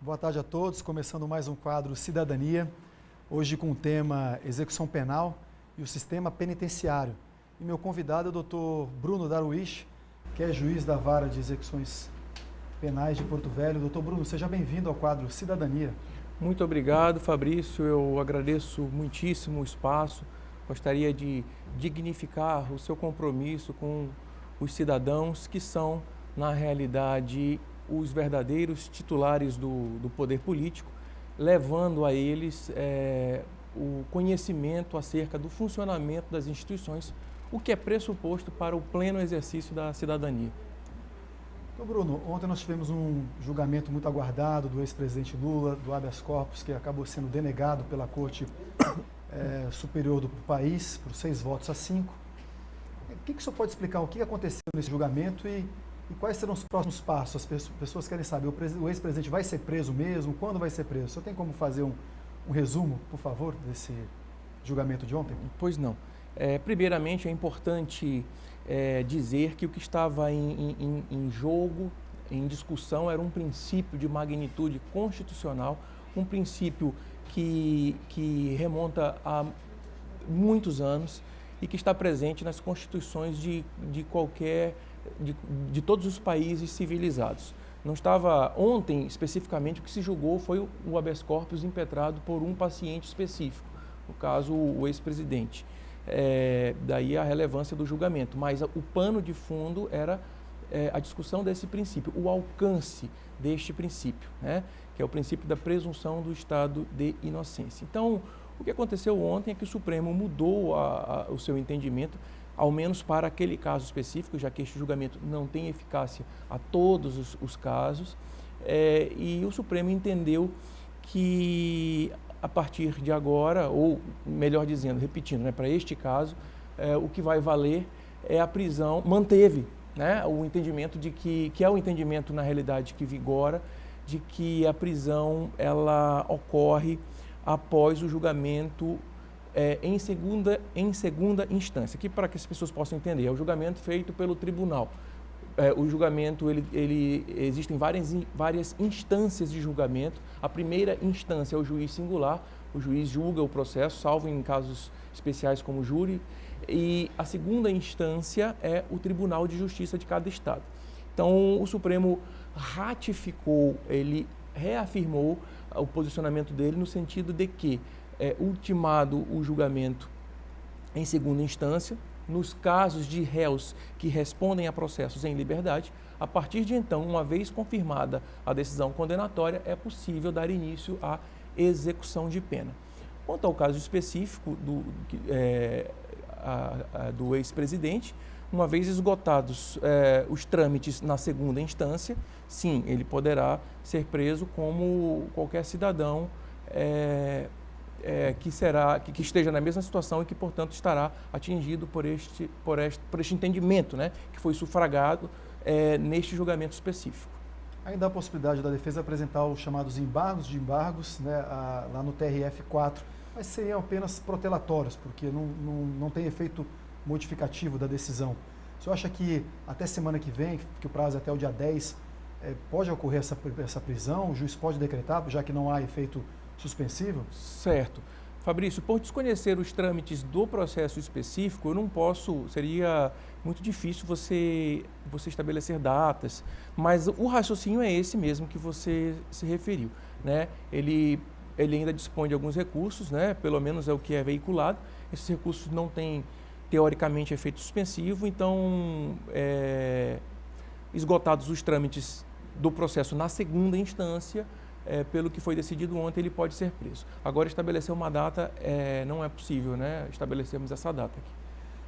Boa tarde a todos, começando mais um quadro Cidadania, hoje com o tema Execução Penal e o Sistema Penitenciário. E meu convidado é o Dr. Bruno Darwish, que é juiz da Vara de Execuções Penais de Porto Velho. Dr. Bruno, seja bem-vindo ao quadro Cidadania. Muito obrigado, Fabrício. Eu agradeço muitíssimo o espaço. Gostaria de dignificar o seu compromisso com os cidadãos que são, na realidade, os verdadeiros titulares do poder político, levando a eles o conhecimento acerca do funcionamento das instituições, o que é pressuposto para o pleno exercício da cidadania. Então, Bruno, ontem nós tivemos um julgamento muito aguardado do ex-presidente Lula, do habeas corpus, que acabou sendo denegado pela Corte Superior do país, por 6-5. O que o senhor pode explicar o que aconteceu nesse julgamento e quais serão os próximos passos? As pessoas querem saber, o ex-presidente vai ser preso mesmo? Quando vai ser preso? O senhor tem como fazer um resumo, por favor, desse julgamento de ontem? Pois não. Primeiramente, é importante dizer que o que estava em jogo, em discussão, era um princípio de magnitude constitucional, um princípio que remonta a muitos anos e que está presente nas constituições de todos os países civilizados. Não estava ontem, especificamente, o que se julgou foi o habeas corpus impetrado por um paciente específico, no caso, o ex-presidente. Daí a relevância do julgamento, mas o pano de fundo era a discussão desse princípio, o alcance deste princípio, né, que é o princípio da presunção do estado de inocência. Então, o que aconteceu ontem é que o Supremo mudou o seu entendimento, ao menos para aquele caso específico, já que este julgamento não tem eficácia a todos os casos, e o Supremo entendeu que, a partir de agora, ou melhor dizendo, repetindo, né, para este caso, o que vai valer é a prisão, manteve, né, o entendimento de que é o entendimento, na realidade, que vigora, de que a prisão ela ocorre após o julgamento em segunda instância, que para que as pessoas possam entender, é o julgamento feito pelo tribunal. O julgamento, existem várias instâncias de julgamento. A primeira instância é o juiz singular, o juiz julga o processo, salvo em casos especiais como júri, e a segunda instância é o Tribunal de Justiça de cada estado. Então, o Supremo ratificou, ele reafirmou o posicionamento dele no sentido de que, ultimado o julgamento em segunda instância, nos casos de réus que respondem a processos em liberdade, a partir de então, uma vez confirmada a decisão condenatória, é possível dar início à execução de pena. Quanto ao caso específico do ex-presidente, uma vez esgotados os trâmites na segunda instância, sim, ele poderá ser preso como qualquer cidadão que esteja na mesma situação e que, portanto, estará atingido por este entendimento, né, que foi sufragado neste julgamento específico. Ainda há a possibilidade da defesa apresentar os chamados embargos de embargos, né, lá no TRF4, mas seriam apenas protelatórios, porque não tem efeito modificativo da decisão. O senhor acha que até semana que vem, que o prazo é até o dia 10, pode ocorrer essa prisão? O juiz pode decretar, já que não há efeito suspensivo? Certo. Fabrício, por desconhecer os trâmites do processo específico, eu não posso, seria muito difícil você estabelecer datas, mas o raciocínio é esse mesmo que você se referiu, né? Ele ainda dispõe de alguns recursos, né? Pelo menos é o que é veiculado. Esses recursos não têm, teoricamente, efeito suspensivo, então, esgotados os trâmites do processo na segunda instância, pelo que foi decidido ontem, ele pode ser preso. Agora, estabelecer uma data não é possível, né? Estabelecermos essa data aqui.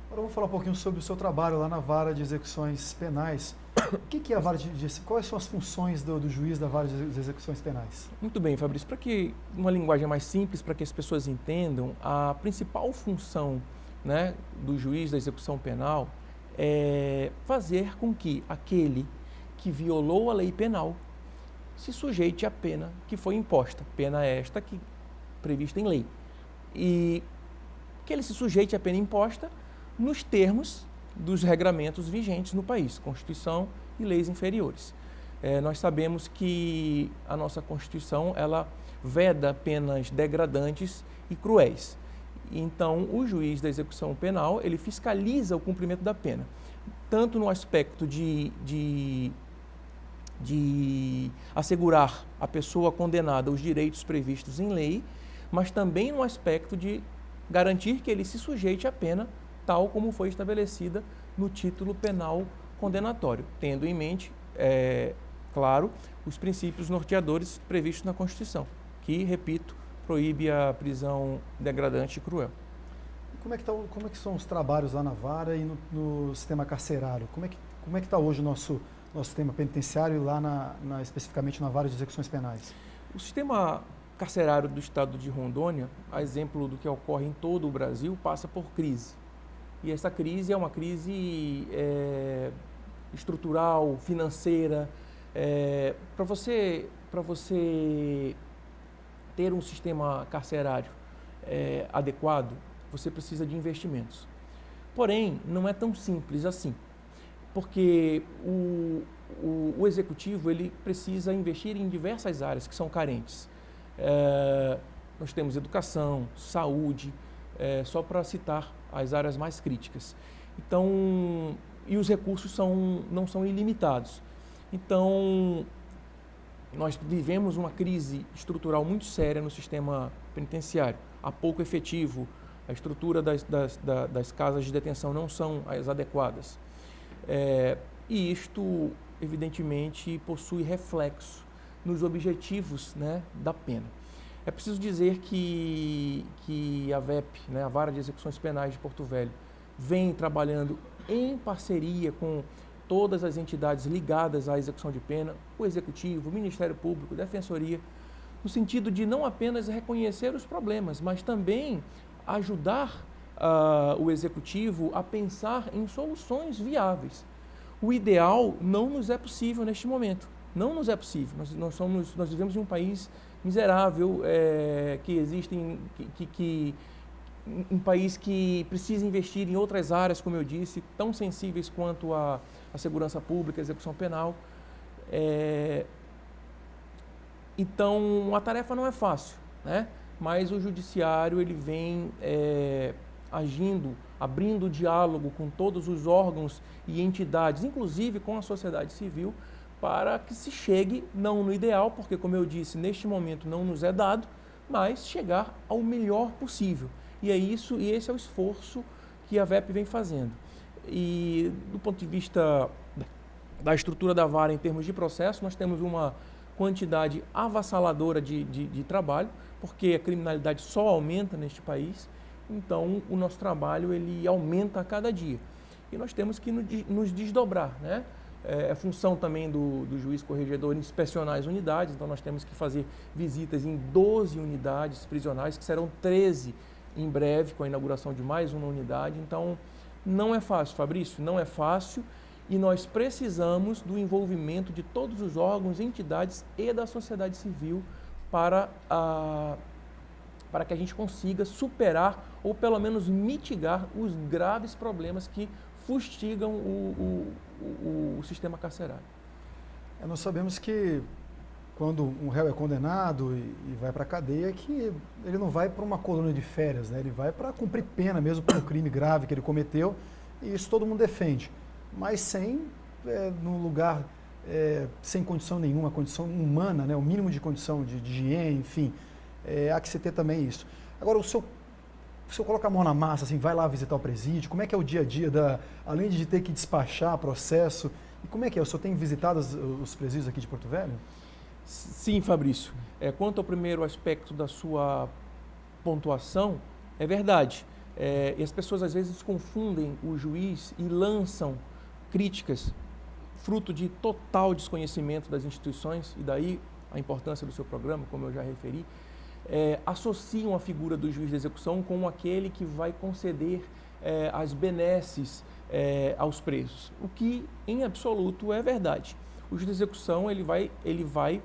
Agora vamos falar um pouquinho sobre o seu trabalho lá na Vara de Execuções Penais. O que é a Vara quais são as funções do juiz da Vara de Execuções Penais? Muito bem, Fabrício. Para que uma linguagem mais simples, para que as pessoas entendam, a principal função, né, do juiz da execução penal é fazer com que aquele que violou a lei penal se sujeite à pena que foi imposta, pena esta que prevista em lei. E que ele se sujeite à pena imposta nos termos dos regramentos vigentes no país, Constituição e leis inferiores. nós sabemos que a nossa Constituição, ela veda penas degradantes e cruéis. Então, o juiz da execução penal, ele fiscaliza o cumprimento da pena, tanto no aspecto de assegurar à pessoa condenada os direitos previstos em lei, mas também no aspecto de garantir que ele se sujeite à pena tal como foi estabelecida no título penal condenatório, tendo em mente, claro, os princípios norteadores previstos na Constituição, que, repito, proíbe a prisão degradante e cruel. Como é que são os trabalhos lá na vara e no sistema carcerário? Como é que está hoje o nosso sistema penitenciário lá especificamente na vara de execuções penais? O sistema carcerário do estado de Rondônia, a exemplo do que ocorre em todo o Brasil, passa por crise. E essa crise é uma crise estrutural, financeira. Para você ter um sistema carcerário adequado, você precisa de investimentos. Porém, não é tão simples assim, porque o executivo ele precisa investir em diversas áreas que são carentes. Nós temos educação, saúde, só para citar as áreas mais críticas. Então, e os recursos não são ilimitados. Então, nós vivemos uma crise estrutural muito séria no sistema penitenciário. Há pouco efetivo, a estrutura das casas de detenção não são as adequadas. E isto, evidentemente, possui reflexo nos objetivos, né, da pena. É preciso dizer que a VEP, né, a Vara de Execuções Penais de Porto Velho, vem trabalhando em parceria com todas as entidades ligadas à execução de pena, o Executivo, o Ministério Público, a Defensoria, no sentido de não apenas reconhecer os problemas, mas também ajudar o Executivo a pensar em soluções viáveis. O ideal não nos é possível neste momento, não nos é possível. Nós vivemos em um país miserável, um país que precisa investir em outras áreas, como eu disse, tão sensíveis quanto a segurança pública, a execução penal. Então, a tarefa não é fácil, né? Mas o judiciário ele vem agindo, abrindo diálogo com todos os órgãos e entidades, inclusive com a sociedade civil, para que se chegue, não no ideal, porque, como eu disse, neste momento não nos é dado, mas chegar ao melhor possível. E esse é o esforço que a VEP vem fazendo. E do ponto de vista da estrutura da vara em termos de processo, nós temos uma quantidade avassaladora de trabalho, porque a criminalidade só aumenta neste país, então o nosso trabalho ele aumenta a cada dia. E nós temos que nos desdobrar, né? É função também do juiz corregedor inspecionar as unidades, então nós temos que fazer visitas em 12 unidades prisionais, que serão 13 em breve, com a inauguração de mais uma unidade. Então, não é fácil, Fabrício, não é fácil, e nós precisamos do envolvimento de todos os órgãos, entidades e da sociedade civil para que a gente consiga superar ou pelo menos mitigar os graves problemas que fustigam o sistema carcerário. Nós sabemos que quando um réu é condenado e vai para a cadeia, que ele não vai para uma colônia de férias, né? Ele vai para cumprir pena mesmo por um crime grave que ele cometeu, e isso todo mundo defende, mas num lugar sem condição nenhuma, condição humana, né? O mínimo de condição de higiene, enfim, há que se ter também isso. Agora, se eu colocar a mão na massa, assim, vai lá visitar o presídio, como é que é o dia a dia, além de ter que despachar processo, e como é que é? O senhor tem visitado os presídios aqui de Porto Velho? Sim, Fabrício. Quanto ao primeiro aspecto da sua pontuação, é verdade. E as pessoas às vezes confundem o juiz e lançam críticas fruto de total desconhecimento das instituições, e daí a importância do seu programa, como eu já referi, associam a figura do juiz de execução com aquele que vai conceder as benesses aos presos, o que em absoluto é verdade. O juiz de execução ele vai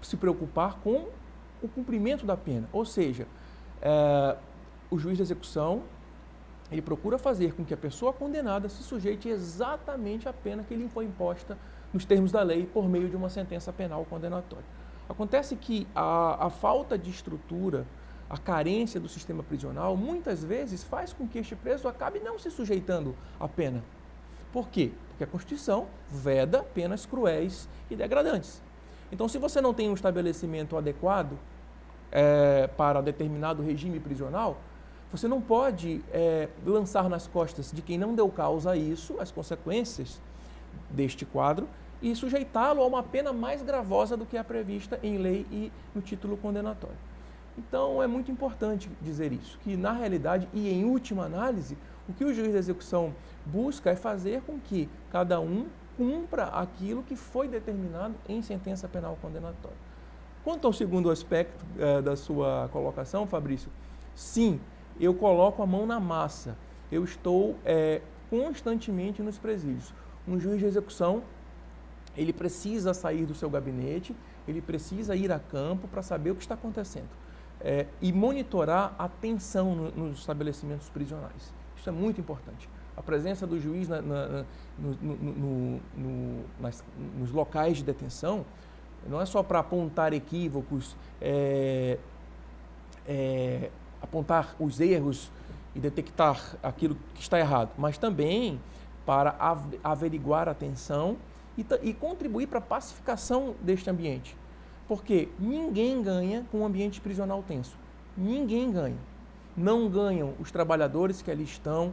se preocupar com o cumprimento da pena, ou seja, o juiz de execução ele procura fazer com que a pessoa condenada se sujeite exatamente à pena que lhe foi imposta nos termos da lei por meio de uma sentença penal condenatória. Acontece que a falta de estrutura, a carência do sistema prisional, muitas vezes faz com que este preso acabe não se sujeitando à pena. Por quê? Porque a Constituição veda penas cruéis e degradantes. Então, se você não tem um estabelecimento adequado para determinado regime prisional, você não pode lançar nas costas de quem não deu causa a isso as consequências deste quadro e sujeitá-lo a uma pena mais gravosa do que a prevista em lei e no título condenatório. Então, é muito importante dizer isso, que na realidade e em última análise, o que o juiz de execução busca é fazer com que cada um cumpra aquilo que foi determinado em sentença penal condenatória. Quanto ao segundo aspecto da sua colocação, Fabrício, sim, eu coloco a mão na massa, eu estou constantemente nos presídios. Um juiz de execução, ele precisa sair do seu gabinete, ele precisa ir a campo para saber o que está acontecendo e monitorar a tensão nos estabelecimentos prisionais. Isso é muito importante. A presença do juiz nos locais de detenção não é só para apontar equívocos, apontar os erros e detectar aquilo que está errado, mas também para averiguar a tensão e contribuir para a pacificação deste ambiente. Porque ninguém ganha com um ambiente prisional tenso. Ninguém ganha. Não ganham os trabalhadores que ali estão,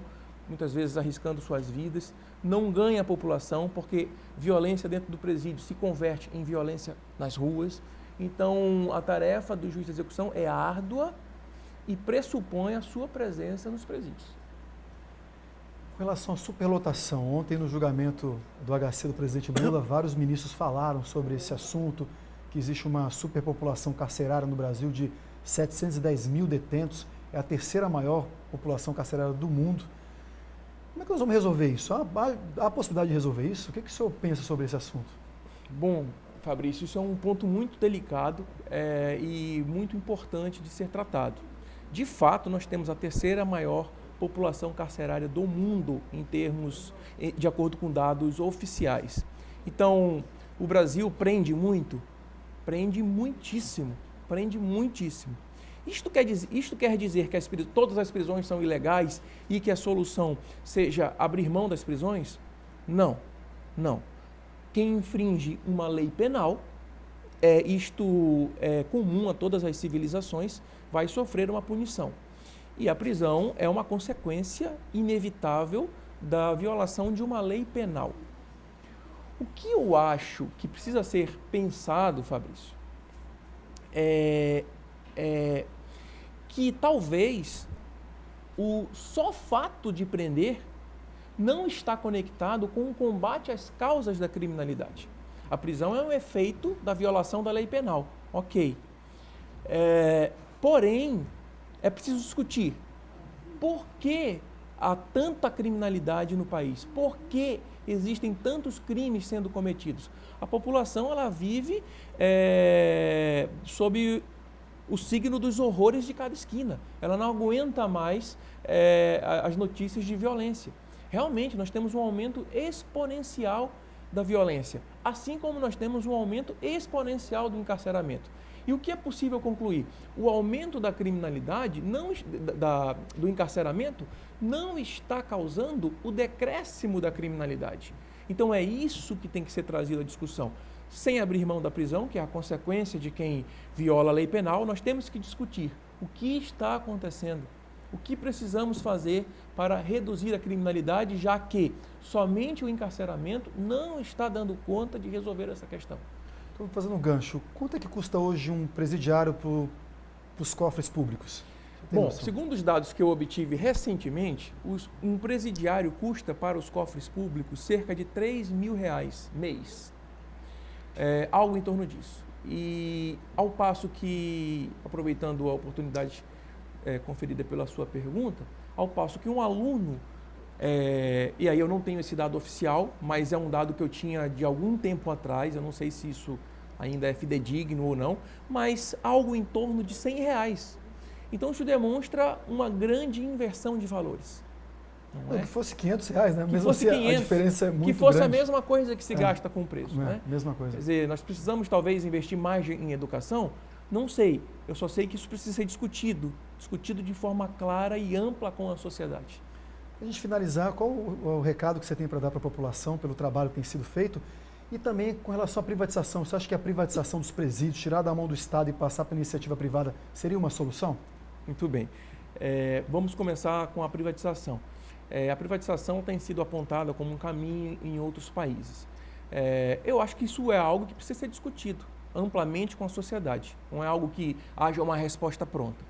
muitas vezes arriscando suas vidas. Não ganha a população, porque violência dentro do presídio se converte em violência nas ruas. Então, a tarefa do juiz de execução é árdua e pressupõe a sua presença nos presídios. Com relação à superlotação, ontem no julgamento do HC do presidente Lula, vários ministros falaram sobre esse assunto, que existe uma superpopulação carcerária no Brasil de 710 mil detentos, é a terceira maior população carcerária do mundo. Como é que nós vamos resolver isso? Há a possibilidade de resolver isso? O que o senhor pensa sobre esse assunto? Bom, Fabrício, isso é um ponto muito delicado e muito importante de ser tratado. De fato, nós temos a terceira maior população carcerária do mundo, de acordo com dados oficiais. Então, o Brasil prende muito? Prende muitíssimo, prende muitíssimo. Isto quer dizer que todas as prisões são ilegais e que a solução seja abrir mão das prisões? Não, não. Quem infringe uma lei penal, isto é comum a todas as civilizações, vai sofrer uma punição. E a prisão é uma consequência inevitável da violação de uma lei penal. O que eu acho que precisa ser pensado, Fabrício, que talvez o só fato de prender não está conectado com o combate às causas da criminalidade. A prisão é um efeito da violação da lei penal, ok. Porém, é preciso discutir por que há tanta criminalidade no país, por que existem tantos crimes sendo cometidos. A população ela vive sob o signo dos horrores de cada esquina. Ela não aguenta mais as notícias de violência. Realmente, nós temos um aumento exponencial da violência, assim como nós temos um aumento exponencial do encarceramento. E o que é possível concluir? O aumento da criminalidade, do encarceramento, não está causando o decréscimo da criminalidade. Então é isso que tem que ser trazido à discussão. Sem abrir mão da prisão, que é a consequência de quem viola a lei penal, nós temos que discutir o que está acontecendo, o que precisamos fazer para reduzir a criminalidade, já que somente o encarceramento não está dando conta de resolver essa questão. Estou fazendo um gancho. Quanto é que custa hoje um presidiário para os cofres públicos? Bom, segundo os dados que eu obtive recentemente, um presidiário custa para os cofres públicos cerca de R$3.000 mês. Algo em torno disso. E ao passo que, aproveitando a oportunidade conferida pela sua pergunta, ao passo que um aluno, e aí eu não tenho esse dado oficial, mas é um dado que eu tinha de algum tempo atrás, eu não sei se isso ainda é fidedigno ou não, mas algo em torno de R$100. Então isso demonstra uma grande inversão de valores. Não é? Que fosse R$500, né? Que Mesmo fosse assim, 500, a diferença é muito que fosse grande. a mesma coisa que se gasta com o preço. Né? Mesma coisa. Quer dizer, nós precisamos talvez investir mais em educação? Não sei, eu só sei que isso precisa ser discutido de forma clara e ampla com a sociedade. Para a gente finalizar, qual o recado que você tem para dar para a população pelo trabalho que tem sido feito? E também com relação à privatização, você acha que a privatização dos presídios, tirar da mão do Estado e passar para a iniciativa privada, seria uma solução? Muito bem. Vamos começar com a privatização. A privatização tem sido apontada como um caminho em outros países. Eu acho que isso é algo que precisa ser discutido amplamente com a sociedade. Não é algo que haja uma resposta pronta.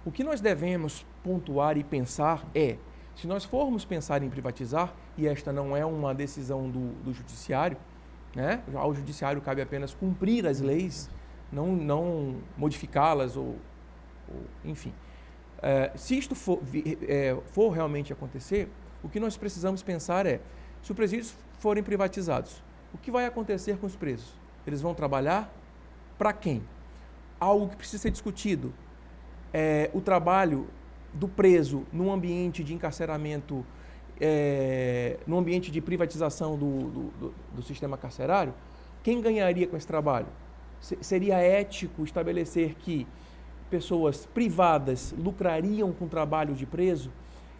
O que nós devemos pontuar e pensar é, se nós formos pensar em privatizar, e esta não é uma decisão do judiciário, né? Ao judiciário cabe apenas cumprir as leis, não modificá-las enfim. Se isto for realmente acontecer, o que nós precisamos pensar é, se os presídios forem privatizados, o que vai acontecer com os presos? Eles vão trabalhar para quem? Algo que precisa ser discutido é o trabalho do preso num ambiente de encarceramento, num ambiente de privatização do sistema carcerário. Quem ganharia com esse trabalho? Seria ético estabelecer que pessoas privadas lucrariam com o trabalho de preso?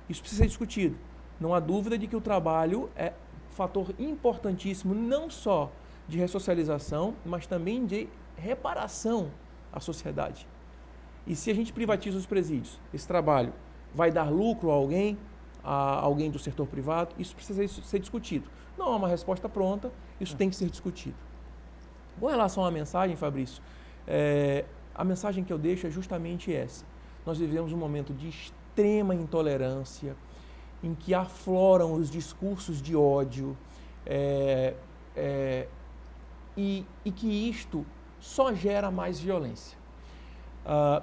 Isso precisa ser discutido. Não há dúvida de que o trabalho é fator importantíssimo, não só de ressocialização, mas também de reparação à sociedade. E se a gente privatiza os presídios, esse trabalho vai dar lucro a alguém do setor privado? Isso precisa ser discutido. Não há uma resposta pronta, isso tem que ser discutido. Com relação à mensagem, Fabrício, a mensagem que eu deixo é justamente essa. Nós vivemos um momento de extrema intolerância, em que afloram os discursos de ódio, e que isto só gera mais violência.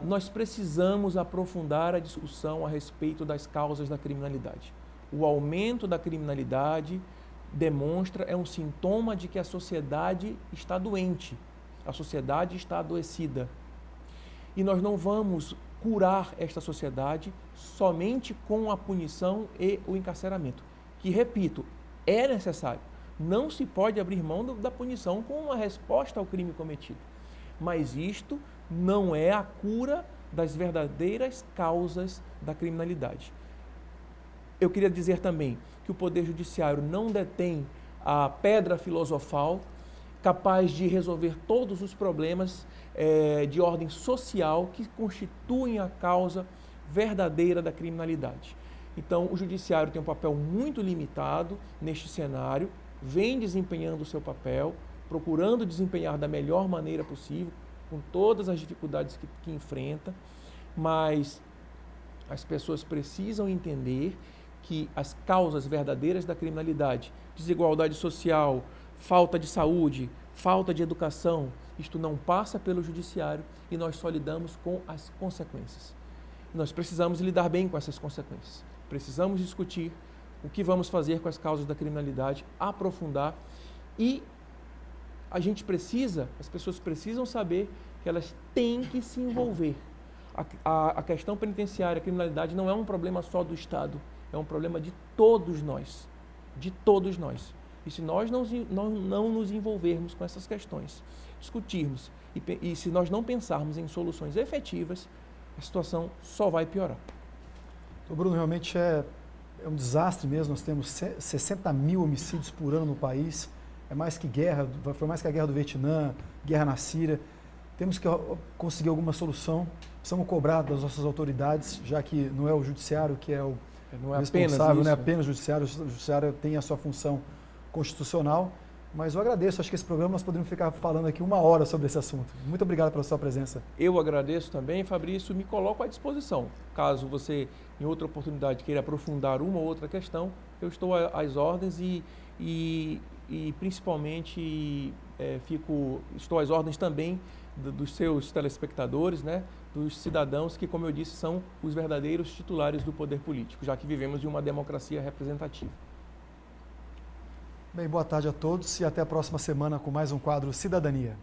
Nós precisamos aprofundar a discussão a respeito das causas da criminalidade. O aumento da criminalidade é um sintoma de que a sociedade está doente, a sociedade está adoecida. E nós não vamos curar esta sociedade somente com a punição e o encarceramento, que, repito, é necessário. Não se pode abrir mão da punição como uma resposta ao crime cometido. Mas isto não é a cura das verdadeiras causas da criminalidade. Eu queria dizer também que o Poder Judiciário não detém a pedra filosofal capaz de resolver todos os problemas de ordem social que constituem a causa verdadeira da criminalidade. Então, o Judiciário tem um papel muito limitado neste cenário, vem desempenhando o seu papel, procurando desempenhar da melhor maneira possível, com todas as dificuldades que enfrenta, mas as pessoas precisam entender que as causas verdadeiras da criminalidade, desigualdade social, falta de saúde, falta de educação, isto não passa pelo judiciário e nós só lidamos com as consequências. Nós precisamos lidar bem com essas consequências. Precisamos discutir o que vamos fazer com as causas da criminalidade, aprofundar e as pessoas precisam saber que elas têm que se envolver. A questão penitenciária, a criminalidade não é um problema só do Estado, é um problema de todos nós, E se nós não nos envolvermos com essas questões, discutirmos e se nós não pensarmos em soluções efetivas, a situação só vai piorar. Então, Bruno, realmente é um desastre mesmo. Nós temos 60 mil homicídios por ano no país. É mais que guerra, foi mais que a guerra do Vietnã, guerra na Síria. Temos que conseguir alguma solução. Precisamos cobrar das nossas autoridades, já que não é o judiciário que é o responsável, não é apenas o judiciário tem a sua função constitucional. Mas eu agradeço, acho que esse programa nós poderíamos ficar falando aqui 1 hora sobre esse assunto. Muito obrigado pela sua presença. Eu agradeço também, Fabrício, me coloco à disposição. Caso você, em outra oportunidade, queira aprofundar uma ou outra questão, eu estou às ordens e principalmente estou às ordens também dos seus telespectadores, né, dos cidadãos que, como eu disse, são os verdadeiros titulares do poder político, já que vivemos em uma democracia representativa. Bem, boa tarde a todos e até a próxima semana com mais um quadro Cidadania.